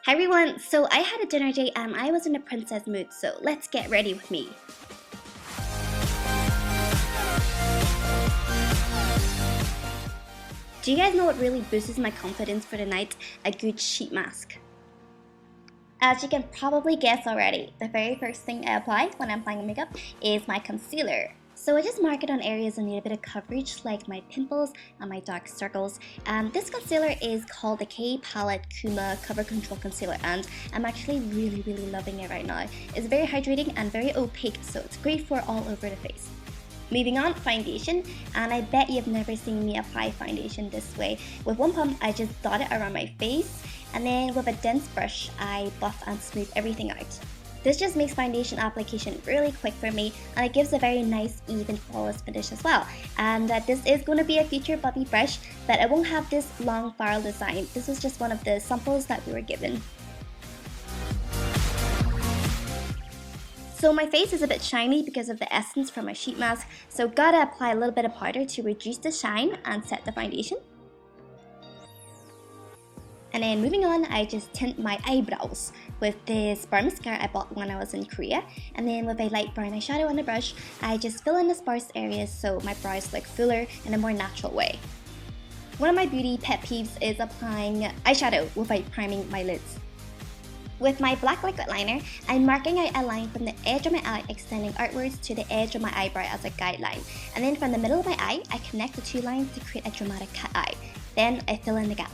Hi everyone, so I had a dinner date and I was in a princess mood, so let's get ready with me. Do you guys know what really boosts my confidence for the night? A good sheet mask. As you can probably guess already, the very first thing I apply when I'm applying makeup is my concealer. So I just mark it on areas that need a bit of coverage like my pimples and my dark circles. This concealer is called the K Palette Kuma Cover Control Concealer and I'm actually really loving it right now. It's very hydrating and very opaque, so it's great for all over the face. Moving on, foundation, and I bet you've never seen me apply foundation this way. With one pump, I just dot it around my face, and then with a dense brush, I buff and smooth everything out. This just makes foundation application really quick for me, and it gives a very nice, even, flawless finish as well. And this is going to be a future Bubby brush, but it won't have this long barrel design. This was just one of the samples that we were given. So my face is a bit shiny because of the essence from my sheet mask, so gotta apply a little bit of powder to reduce the shine and set the foundation. And then moving on, I just tint my eyebrows with this brown mascara I bought when I was in Korea. And then with a light brown eyeshadow on the brush, I just fill in the sparse areas so my brows look fuller in a more natural way. One of my beauty pet peeves is applying eyeshadow without priming my lids. With my black liquid liner, I'm marking out a line from the edge of my eye extending outwards to the edge of my eyebrow as a guideline. And then from the middle of my eye, I connect the two lines to create a dramatic cat eye. Then I fill in the gap.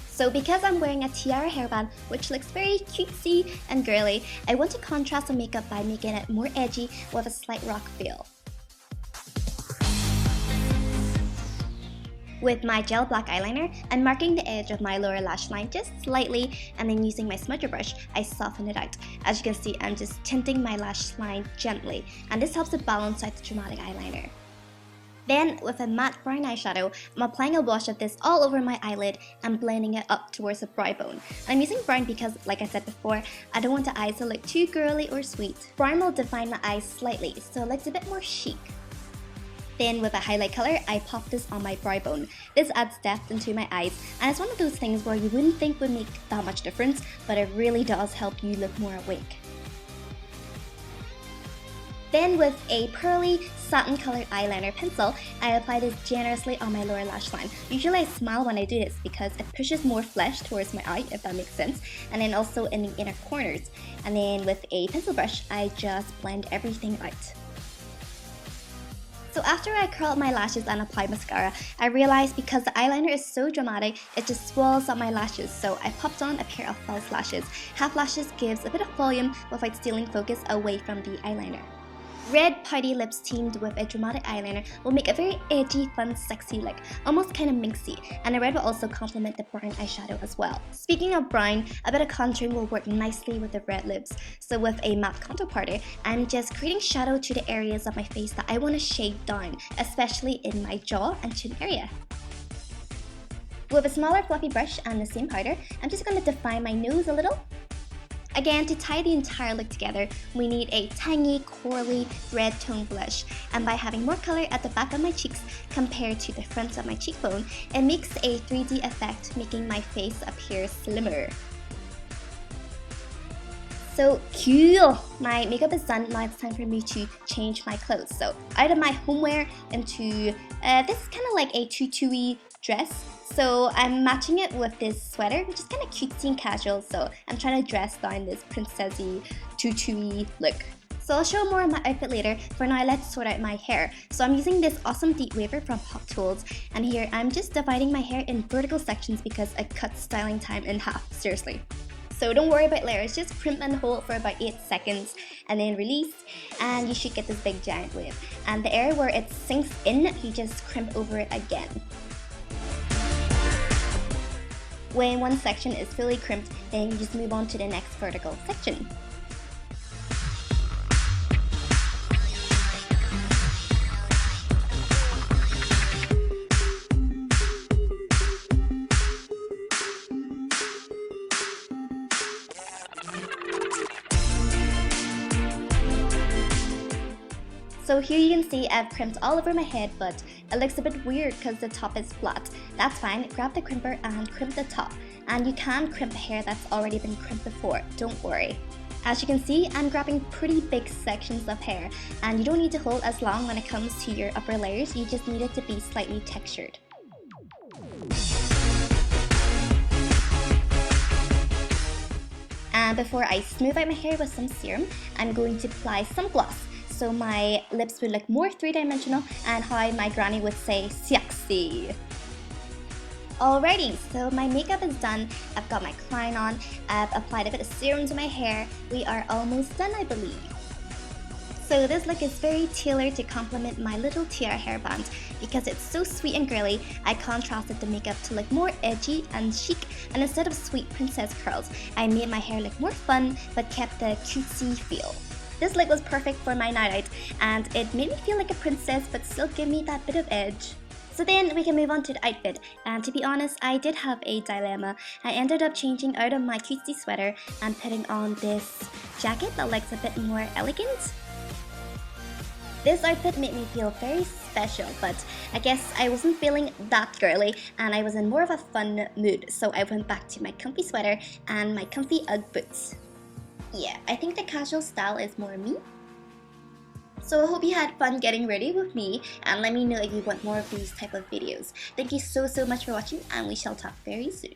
So because I'm wearing a tiara hairband, which looks very cutesy and girly, I want to contrast the makeup by making it more edgy with a slight rock feel. With my gel black eyeliner, I'm marking the edge of my lower lash line just slightly, and then using my smudger brush, I soften it out. As you can see, I'm just tinting my lash line gently, and this helps to balance out the dramatic eyeliner. Then, with a matte brown eyeshadow, I'm applying a wash of this all over my eyelid and blending it up towards the brow bone. I'm using brown because, like I said before, I don't want the eyes to look too girly or sweet. Brown will define my eyes slightly, so it looks a bit more chic. Then with a highlight color, I pop this on my brow bone. This adds depth into my eyes, and it's one of those things where you wouldn't think would make that much difference, but it really does help you look more awake. Then with a pearly, satin colored eyeliner pencil, I apply this generously on my lower lash line. Usually I smile when I do this because it pushes more flesh towards my eye, if that makes sense, and then also in the inner corners. And then with a pencil brush, I just blend everything out. So after I curl up my lashes and apply mascara, I realized because the eyeliner is so dramatic, it just swells up my lashes, so I popped on a pair of false lashes. Half lashes gives a bit of volume without stealing focus away from the eyeliner. Red pouty lips teamed with a dramatic eyeliner will make a very edgy, fun, sexy look, almost kind of minxy, and the red will also complement the brown eyeshadow as well. Speaking of brown, a bit of contouring will work nicely with the red lips. So with a matte contour powder, I'm just creating shadow to the areas of my face that I want to shade down, especially in my jaw and chin area. With a smaller fluffy brush and the same powder, I'm just going to define my nose a little. Again, to tie the entire look together, we need a tiny, corally, red tone blush. And by having more color at the back of my cheeks compared to the front of my cheekbone, it makes a 3D effect, making my face appear slimmer. So cool! My makeup is done, now it's time for me to change my clothes. So out of my homeware into this is kind of like a tutu-y dress. So I'm matching it with this sweater, which is kind of cutesy and casual, so I'm trying to dress down this princessy, tutu-y look. So I'll show more of my outfit later. For now, let's sort out my hair. So I'm using this awesome deep waver from Hot Tools, and here I'm just dividing my hair in vertical sections because it cuts styling time in half, seriously. So don't worry about layers, just crimp and hold for about 8 seconds and then release, and you should get this big giant wave. And the area where it sinks in, you just crimp over it again. When one section is fully crimped, then you just move on to the next vertical section. So here you can see I've crimped all over my head, but it looks a bit weird because the top is flat. That's fine, grab the crimper and crimp the top. And you can crimp hair that's already been crimped before, don't worry. As you can see, I'm grabbing pretty big sections of hair, and you don't need to hold as long when it comes to your upper layers, you just need it to be slightly textured. And before I smooth out my hair with some serum, I'm going to apply some gloss, so my lips would look more three-dimensional and how my granny would say, sexy. Alrighty, so my makeup is done, I've got my crown on, I've applied a bit of serum to my hair, we are almost done I believe. So this look is very tailored to complement my little tiara hairband. Because it's so sweet and girly, I contrasted the makeup to look more edgy and chic, and instead of sweet princess curls, I made my hair look more fun but kept the cutesy feel. This look was perfect for my night out, and it made me feel like a princess but still give me that bit of edge. So then we can move on to the outfit, and to be honest, I did have a dilemma. I ended up changing out of my cutesy sweater and putting on this jacket that looks a bit more elegant. This outfit made me feel very special, but I guess I wasn't feeling that girly and I was in more of a fun mood, so I went back to my comfy sweater and my comfy Ugg boots. Yeah, I think the casual style is more me. So I hope you had fun getting ready with me, and let me know if you want more of these type of videos. Thank you so much for watching, and we shall talk very soon.